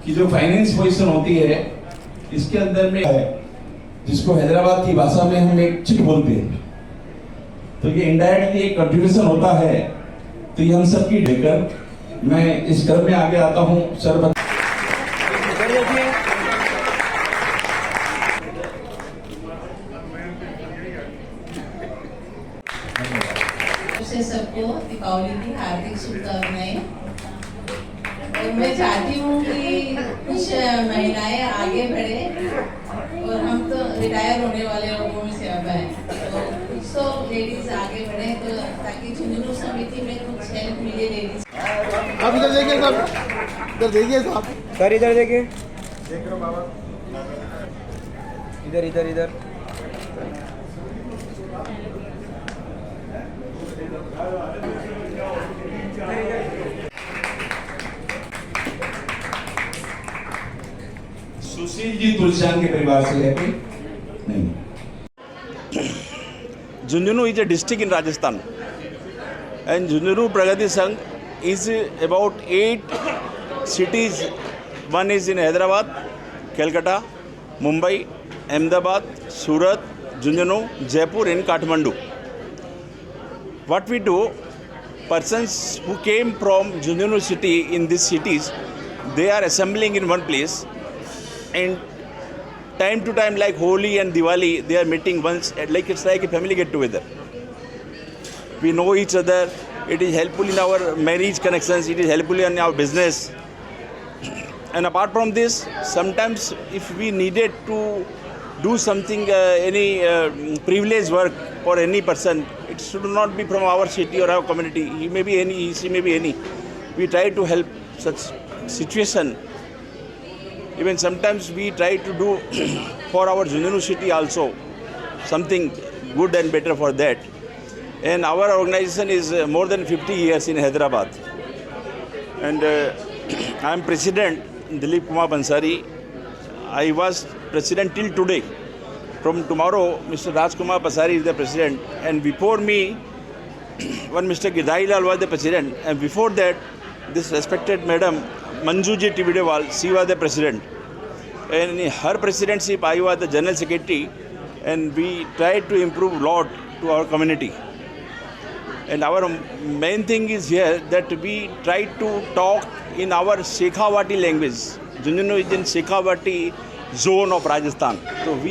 कि जो finance position होती है इसके अंदर में है, जिसको हैदराबाद की भाषा में हम एक चिट बोलते हैं, तो ये इनडायरेक्टली एक कंट्रीब्यूशन होता है। तो ये हम सबकी लेकर मैं इस क्रम में आगे आता हूँ। सर सबको दीपावली की हार्दिक शुभकामनाएं। और मैं चाहती हूँ कि कुछ महिलाएं आगे बढ़े और हम तो रिटायर होने वाले लोगों में से अब हैं, तो कुछ तो लेडीज आगे बढ़े तो ताकि झुंझुनू समिति में कुछ हेल्प मिले लेडीज। आप इधर देखिए साहब, इधर देखिए साहब, सर इधर देखिए, देख रहे बाबा, इधर इधर इधर। सुशील जी तुलसियान के परिवार से है कि नहीं? Jhunjhunu is a district in Rajasthan, and Jhunjhunu Pragati Sangh is about 8 cities. One is in Hyderabad, Calcutta, Mumbai, Ahmedabad, Surat, Jhunjhunu, Jaipur and Kathmandu. What we do, persons who came from Jhunjhunu city in these cities, they are assembling in one place, and time to time, like Holi and Diwali, they are meeting once, like it's like a family get together. We know each other. It is helpful in our marriage connections. It is helpful in our business. And apart from this, sometimes if we needed to do something, any privileged work for any person, it should not be from our city or our community. He may be any, she may be any. We try to help such situation. Even sometimes we try to do for our Jhunjhunu city also something good and better for that. And our organization is more than 50 years in Hyderabad. And I am President Dilip Kumar Bansari. I was President till today. From tomorrow, Mr. Rajkumar Pasari is the President. And before me, one Mr. Gidailal was the President. And before that, this respected Madam Manjuji Tividewal, she was the President. And in her presidency, I was the General Secretary. And we tried to improve a lot to our community. And our main thing is here that we try to talk in our Shekhawati language. Jhunjhunu is in Shekhawati zone of Rajasthan. So we